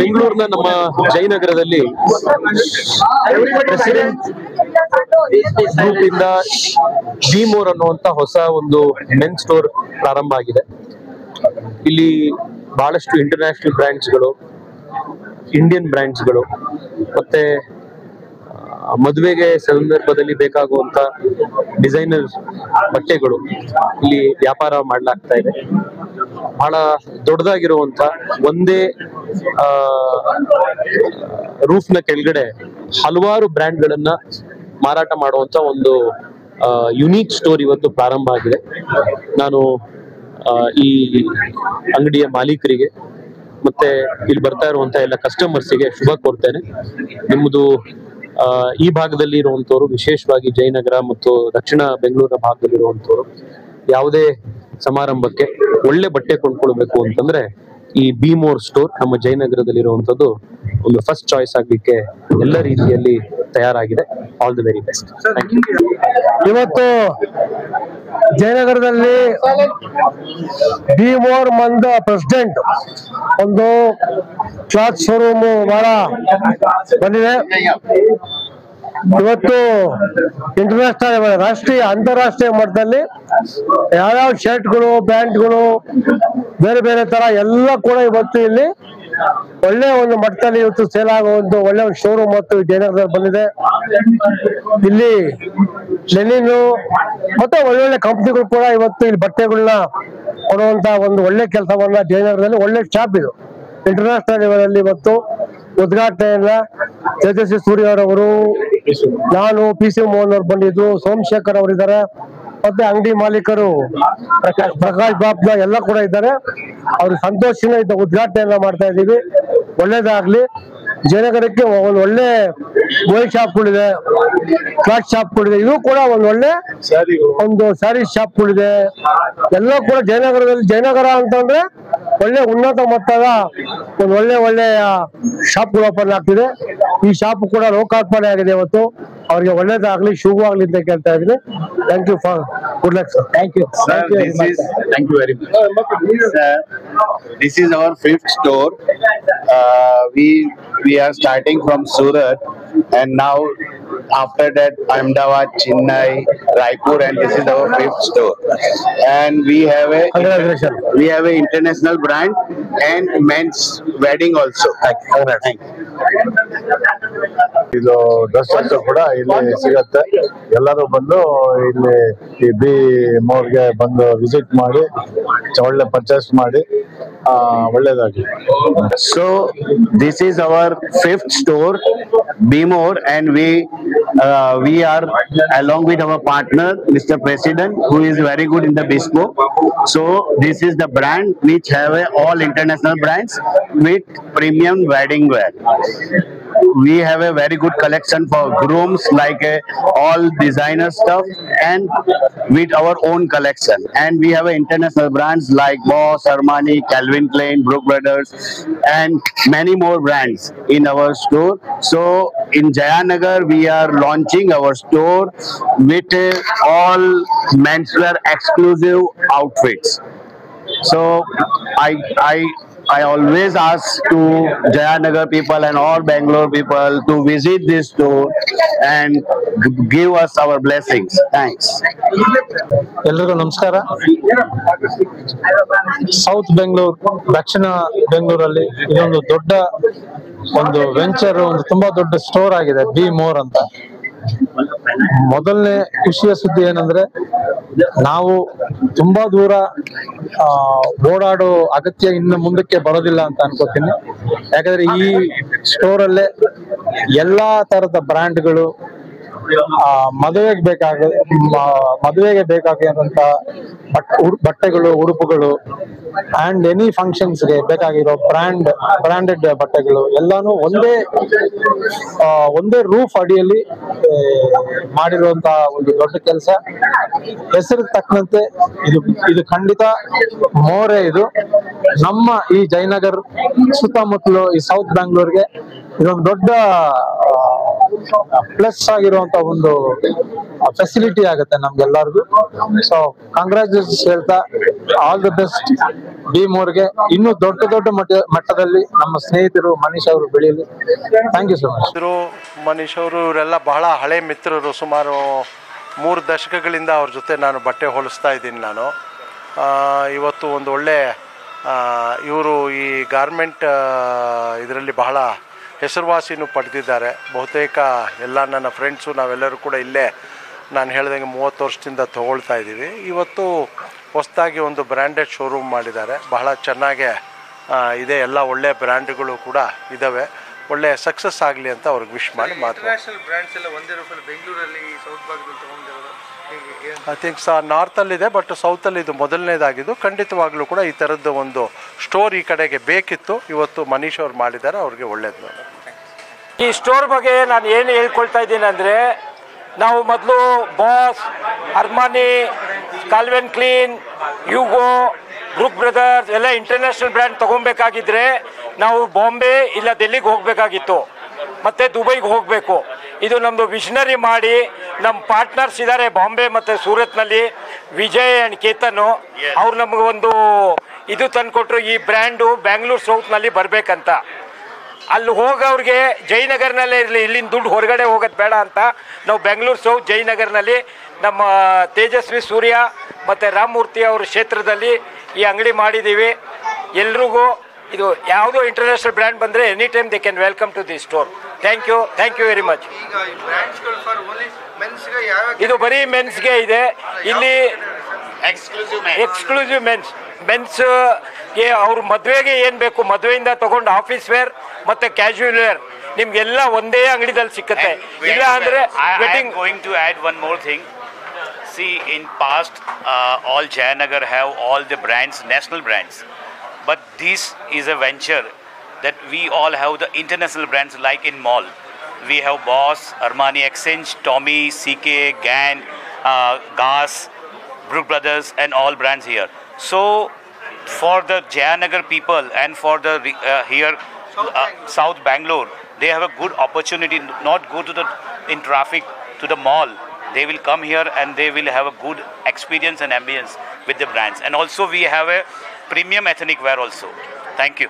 ಬೆಂಗಳೂರಿನ ನಮ್ಮ ಜಯನಗರದಲ್ಲಿ president group ಇಂದ ಬಿ ಮೋರ್ ಅನ್ನುವಂತ ಹೊಸ ಒಂದು ಮೆನ್ ಸ್ಟೋರ್ ಪ್ರಾರಂಭ ಆಗಿದೆ. ಇಲ್ಲಿ ಬಹಳಷ್ಟು ಇಂಟರ್ನ್ಯಾಷನಲ್ ಬ್ರ್ಯಾಂಡ್ಸ್ಗಳು, ಇಂಡಿಯನ್ ಬ್ರ್ಯಾಂಡ್ಸ್ಗಳು ಮತ್ತೆ ಮದುವೆಗೆ ಸಂದರ್ಭದಲ್ಲಿ ಬೇಕಾಗುವಂತ ಡಿಸೈನರ್ ಬಟ್ಟೆಗಳು ಇಲ್ಲಿ ವ್ಯಾಪಾರ ಮಾಡಲಾಗ್ತಾ ಇದೆ. ಬಹಳ ದೊಡ್ಡದಾಗಿರುವಂತ ಒಂದೇ ರೂಫ್ ನ ಕೆಳಗಡೆ ಹಲವಾರು ಬ್ರ್ಯಾಂಡ್ ಗಳನ್ನ ಮಾರಾಟ ಮಾಡುವಂತ ಒಂದು ಯುನೀಕ್ ಸ್ಟೋರ್ ಇವತ್ತು ಪ್ರಾರಂಭ ಆಗಿದೆ. ನಾನು ಈ ಅಂಗಡಿಯ ಮಾಲೀಕರಿಗೆ ಮತ್ತೆ ಇಲ್ಲಿ ಬರ್ತಾ ಇರುವಂತ ಎಲ್ಲ ಕಸ್ಟಮರ್ಸ್ಗೆ ಶುಭ ಕೋರ್ತೇನೆ. ನಿಮ್ಮದು ಈ ಭಾಗದಲ್ಲಿ ಇರುವಂತವ್ರು, ವಿಶೇಷವಾಗಿ ಜಯನಗರ ಮತ್ತು ದಕ್ಷಿಣ ಬೆಂಗಳೂರಿನ ಭಾಗದಲ್ಲಿ ಇರುವಂತವ್ರು ಯಾವುದೇ ಸಮಾರಂಭಕ್ಕೆ ಒಳ್ಳೆ ಬಟ್ಟೆ ಕೊಂಡ್ಕೊಳ್ಬೇಕು ಅಂತಂದ್ರೆ ಈ ಬಿ ಮೋರ್ ಸ್ಟೋರ್ ನಮ್ಮ ಜಯನಗರದಲ್ಲಿ ಇರುವಂತದ್ದು ಒಂದು ಫಸ್ಟ್ ಚಾಯ್ಸ್ ಆಗ್ಲಿಕ್ಕೆ ಎಲ್ಲ ರೀತಿಯಲ್ಲಿ ತಯಾರಾಗಿದೆ. All the very best. ಇವತ್ತು ಜಯನಗರದಲ್ಲಿ ಬಿ ಮೋರ್ ಮಂದ ಪ್ರೆಸಿಡೆಂಟ್ ಒಂದು ಕ್ಲಾತ್ ಶೋರೂಮ್ ಬಹಳ ಬಂದಿದೆ. ಇವತ್ತು ಇಂಟರ್ನ್ಯಾಷನಲ್, ರಾಷ್ಟ್ರೀಯ ಅಂತಾರಾಷ್ಟ್ರೀಯ ಮಟ್ಟದಲ್ಲಿ ಯಾವ್ಯಾವ ಶರ್ಟ್ಗಳು, ಪ್ಯಾಂಟ್ಗಳು, ಬೇರೆ ಬೇರೆ ತರ ಎಲ್ಲ ಕೂಡ ಇವತ್ತು ಇಲ್ಲಿ ಒಳ್ಳೆ ಒಂದು ಮಟ್ಟದಲ್ಲಿ ಇವತ್ತು ಸೇಲ್ ಆಗುವಂತ ಒಳ್ಳೆ ಒಂದು ಶೋರೂಮ್ ಮತ್ತು ಜಯನಗರದಲ್ಲಿ ಬಂದಿದೆ. ಇಲ್ಲಿ ಲೆನಿನ್ ಮತ್ತೆ ಒಳ್ಳೊಳ್ಳೆ ಕಂಪ್ನಿಗಳು ಕೂಡ ಇವತ್ತು ಇಲ್ಲಿ ಬಟ್ಟೆಗಳನ್ನ ಕೊಡುವಂತ ಒಂದು ಒಳ್ಳೆ ಕೆಲಸವನ್ನ ಜಯನಗರದಲ್ಲಿ ಒಳ್ಳೆ ಶಾಪ್ ಇದು. ಇಂಟರ್ನ್ಯಾಷನಲ್ ಲೆವೆಲ್ ಅಲ್ಲಿ ಇವತ್ತು ಉದ್ಘಾಟನೆಯನ್ನ ತೇಜಸ್ವಿ ಸೂರ್ಯ ಅವರವರು, ನಾನು PC ಮೋಹನ್ ಅವರು ಬಂದಿದ್ರು, ಸೋಮಶೇಖರ್ ಅವರು ಇದ್ದಾರೆ, ಮತ್ತೆ ಅಂಗಡಿ ಮಾಲೀಕರು ಪ್ರಕಾಶ್ ಬಾಬ್ ಎಲ್ಲ ಕೂಡ ಇದ್ದಾರೆ. ಅವ್ರಿಗೆ ಸಂತೋಷದಿಂದ ಇದ್ದ ಉದ್ಘಾಟನೆಯನ್ನ ಮಾಡ್ತಾ ಇದ್ದೀವಿ. ಒಳ್ಳೇದಾಗ್ಲಿ. ಜಯನಗರಕ್ಕೆ ಒಂದು ಒಳ್ಳೆ ಗೋಲ್ಡ್ ಶಾಪ್ಗಳಿದೆ, ಕ್ಲಾತ್ ಶಾಪ್ಗಳಿದೆ, ಇದು ಕೂಡ ಒಂದು ಒಳ್ಳೆ ಒಂದು ಸ್ಯಾರಿ ಶಾಪ್ಗಳಿದೆ. ಎಲ್ಲ ಕೂಡ ಜಯನಗರದಲ್ಲಿ, ಜಯನಗರ ಅಂತಂದ್ರೆ ಒಳ್ಳೆ ಉನ್ನತ ಮಟ್ಟದ ಒಂದು ಒಳ್ಳೆಯ ಶಾಪ್ಗಳು ಓಪನ್ ಆಗ್ತಿದೆ. ಈ ಶಾಪ್ ಕೂಡ ಲೋಕಾರ್ಪಣೆ ಆಗಿದೆ ಇವತ್ತು. ಅವ್ರಿಗೆ ಒಳ್ಳೇದಾಗ್ಲಿ, ಶುಭವಾಗ್ಲಿ ಅಂತ ಕೇಳ್ತಾ ಇದ್ದೀನಿ. Thank you for good luck sir. Thank you. Thank you very much. This is our 5th store. We are starting from Surat, and now after that Ahmedabad, Chennai, Raipur, and this is our 5th store. And we have a international brand and men's wedding also. Thank you. ಇದು dress ಕೂಡ ಇಲ್ಲಿ ಸಿಗತ್ತೆ. ಎಲ್ಲರೂ ಬಂದು ಇಲ್ಲಿ ಈ B ಮೋರ್ಗೆ ಬಂದು visit ಮಾಡಿ ಒಳ್ಳೆ ಪರ್ಚೇಸ್ ಮಾಡಿ ಒಳ್ಳೇದಾಗಿ. So this is our 5th store, Be More, and we are along with our partner Mr. President, who is very good in the bespoke. So this is the brand which have all international brands with premium wedding wear. We have a very good collection for grooms, like all designer stuff, and with our own collection. And we have international brands like Boss, Armani, Calvin Klein, Brook Brothers, and many more brands in our store. So in Jayanagar, we are launching our store with all menswear exclusive outfits. So I always ask to Jayanagar people and all Bangalore people to visit this store and give us our blessings. Thanks. ಎಲ್ರಿಗೂ ನಮಸ್ಕಾರ. South Bengaluru, ದಕ್ಷಿಣ ಬೆಂಗಳೂರಲ್ಲಿ ಇದೊಂದು ದೊಡ್ಡ ಒಂದು venture, ಒಂದು ತುಂಬಾ ದೊಡ್ಡ store ಆಗಿದೆ ಬಿ ಮೋರ್ ಅಂತ. ಮೊದಲನೇ ಖುಷಿಯ ಸುದ್ದಿ ಏನಂದ್ರೆ, ನಾವು ತುಂಬಾ ದೂರ ಓಡಾಡೋ ಅಗತ್ಯ ಇನ್ನು ಮುಂದಕ್ಕೆ ಬರೋದಿಲ್ಲ ಅಂತ ಅನ್ಕೋತೀನಿ. ಯಾಕಂದ್ರೆ ಈ ಸ್ಟೋರ್ ಅಲ್ಲೇ ಎಲ್ಲಾ ತರದ ಬ್ರ್ಯಾಂಡ್ಗಳು, ಮದುವೆಗೆ ಬೇಕಾಗಿರುವಂತ ಬಟ್ಟೆಗಳು, ಉಡುಪುಗಳು, ಅಂಡ್ ಎನಿ ಫಂಕ್ಷನ್ಸ್ಗೆ ಬೇಕಾಗಿರೋ ಬ್ರಾಂಡೆಡ್ ಬಟ್ಟೆಗಳು ಎಲ್ಲಾನು ಒಂದೇ ರೂಫ್ ಅಡಿಯಲ್ಲಿ ಮಾಡಿರುವಂತ ಒಂದು ದೊಡ್ಡ ಕೆಲಸ. ಹೆಸರಿಗೆ ತಕ್ಕಂತೆ ಇದು ಖಂಡಿತ ಮೋರೆ. ಇದು ನಮ್ಮ ಈ ಜಯನಗರ್ ಸುತ್ತಮುತ್ತಲು ಈ ಸೌತ್ ಬ್ಯಾಂಗ್ಳೂರ್ಗೆ ಇದೊಂದು ದೊಡ್ಡ ಪ್ಲಸ್ ಆಗಿರುವಂತ ಒಂದು ಫೆಸಿಲಿಟಿ ಆಗುತ್ತೆ ನಮ್ಗೆಲ್ಲರಿಗೂ. ಸೊ ಕಂಗ್ರಾಚುಲೇಷನ್ಸ್ ಹೇಳ್ತಾ ಆಲ್ ದಿ ಬೆಸ್ಟ್ B-More ಇನ್ನೂ ದೊಡ್ಡ ಮಟ್ಟದಲ್ಲಿ ನಮ್ಮ ಸ್ನೇಹಿತರು ಮನೀಶ್ ಅವರು ಬೆಳೆಯಲಿ. Thank you so much. Manish ಅವರು ಇವರೆಲ್ಲ ಬಹಳ ಹಳೆ ಮಿತ್ರರು. ಸುಮಾರು 3 ದಶಕಗಳಿಂದ ಅವ್ರ ಜೊತೆ ನಾನು ಬಟ್ಟೆ ಹೊಲಿಸ್ತಾ ಇದ್ದೀನಿ ನಾನು. ಇವತ್ತು ಒಂದು ಒಳ್ಳೆ ಇವರು ಈ ಗಾರ್ಮೆಂಟ್ ಇದರಲ್ಲಿ ಬಹಳ ಹೆಸರುವಾಸಿನೂ ಪಡೆದಿದ್ದಾರೆ. ಬಹುತೇಕ ಎಲ್ಲ ನನ್ನ ಫ್ರೆಂಡ್ಸು ನಾವೆಲ್ಲರೂ ಕೂಡ ಇಲ್ಲೇ ನಾನು ಹೇಳ್ದಂಗೆ 30 ವರ್ಷದಿಂದ ತೊಗೊಳ್ತಾ ಇದ್ದೀವಿ. ಇವತ್ತು ಹೊಸದಾಗಿ ಒಂದು ಬ್ರ್ಯಾಂಡೆಡ್ ಶೋರೂಮ್ ಮಾಡಿದ್ದಾರೆ. ಬಹಳ ಚೆನ್ನಾಗೇ ಇದೆ. ಎಲ್ಲ ಒಳ್ಳೆ ಬ್ರ್ಯಾಂಡ್ಗಳು ಕೂಡ ಇದ್ದಾವೆ. ಒಳ್ಳೆ ಸಕ್ಸಸ್ ಆಗಲಿ ಅಂತ ಅವ್ರಿಗೆ ವಿಶ್ ಮಾಡಿ ಐ ಥಿಂಕ್ ನಾರ್ತಲ್ಲಿದೆ, ಬಟ್ ಸೌತಲ್ಲಿ ಇದು ಮೊದಲನೇದಾಗಿದ್ದು. ಖಂಡಿತವಾಗ್ಲೂ ಕೂಡ ಈ ಥರದ್ದು ಒಂದು ಸ್ಟೋರ್ ಈ ಕಡೆಗೆ ಬೇಕಿತ್ತು. ಇವತ್ತು ಮನೀಶ್ ಅವ್ರು ಮಾಡಿದ್ದಾರೆ, ಅವ್ರಿಗೆ ಒಳ್ಳೇದು. ಈ ಸ್ಟೋರ್ ಬಗ್ಗೆ ನಾನು ಏನು ಹೇಳ್ಕೊಳ್ತಾ ಇದ್ದೀನಿ ಅಂದರೆ, ನಾವು ಮೊದಲು ಬಾಸ್, ಅರ್ಮಾನಿ, ಕಾಲ್ವೆನ್ ಕ್ಲೀನ್, ಯುಗೋ, ಬ್ರೂಕ್ ಬ್ರದರ್ಸ್ ಎಲ್ಲ ಇಂಟರ್ನ್ಯಾಷನಲ್ ಬ್ರ್ಯಾಂಡ್ ತೊಗೊಬೇಕಾಗಿದ್ರೆ ನಾವು ಬಾಂಬೆ ಇಲ್ಲ ಡೆಲ್ಲಿಗೆ ಹೋಗಬೇಕಾಗಿತ್ತು, ಮತ್ತು ದುಬೈಗೆ ಹೋಗಬೇಕು. ಇದು ನಮ್ಮದು ವಿಷನರಿ ಮಾಡಿ ನಮ್ಮ ಪಾರ್ಟ್ನರ್ಸ್ ಇದ್ದಾರೆ ಬಾಂಬೆ ಮತ್ತು ಸೂರತ್ನಲ್ಲಿ, ವಿಜಯ್ ಆ್ಯಂಡ್ ಕೇತನು. ಅವ್ರು ನಮಗೆ ಒಂದು ಇದು ತಂದುಕೊಟ್ರು, ಈ ಬ್ರ್ಯಾಂಡು ಬ್ಯಾಂಗ್ಳೂರು ಸೌತ್ನಲ್ಲಿ ಬರಬೇಕಂತ. ಅಲ್ಲಿ ಹೋಗೋರಿಗೆ ಜಯನಗರ್ನಲ್ಲೇ ಇರಲಿ, ಇಲ್ಲಿಂದ ದುಡ್ಡು ಹೊರಗಡೆ ಹೋಗೋದು ಬೇಡ ಅಂತ ನಾವು ಬೆಂಗಳೂರು ಸೌತ್ ಜಯನಗರ್ನಲ್ಲಿ ನಮ್ಮ ತೇಜಸ್ವಿ ಸೂರ್ಯ ಮತ್ತು ರಾಮಮೂರ್ತಿ ಅವ್ರ ಕ್ಷೇತ್ರದಲ್ಲಿ ಈ ಅಂಗಡಿ ಮಾಡಿದ್ದೀವಿ. ಎಲ್ರಿಗೂ ಇದು ಯಾವುದೋ ಇಂಟರ್ನ್ಯಾಷನಲ್ ಬ್ರ್ಯಾಂಡ್ ಬಂದರೆ any time they can welcome to the store. Thank you very much. ಇದು ಬರೀ ಮೆನ್ಸ್ಗೆ ಇದೆ. ಇಲ್ಲಿ ಎಕ್ಸ್ಕ್ಲೂಸಿವ್ ಮೆನ್ಸ್ಗೆ ಅವ್ರ ಮದುವೆಗೆ ಏನು ಬೇಕು, ಮದುವೆಯಿಂದ ತಗೊಂಡು ಆಫೀಸ್ ವೇರ್ ಮತ್ತು ಕ್ಯಾಶುವಲ್ ವೇರ್ ನಿಮ್ಗೆಲ್ಲ ಒಂದೇ ಅಂಗಡಿದಲ್ಲಿ ಸಿಕ್ಕತ್ತೆ. ಇಲ್ಲ ಅಂದರೆ wedding. Going to add one more thing. See, in past, all Jayanagar have all the brands, national brands. But this is a venture that we all have the international brands like in mall. We have Boss, Armani Exchange, Tommy, CK, Gan, Gas, Brook Brothers and all brands here. So, for the Jayanagar people and for the here, South Bangalore, they have a good opportunity not go to the in traffic to the mall. They will come here and they will have a good experience and ambience with the brands. And also we have a premium ethnic wear also. Thank you.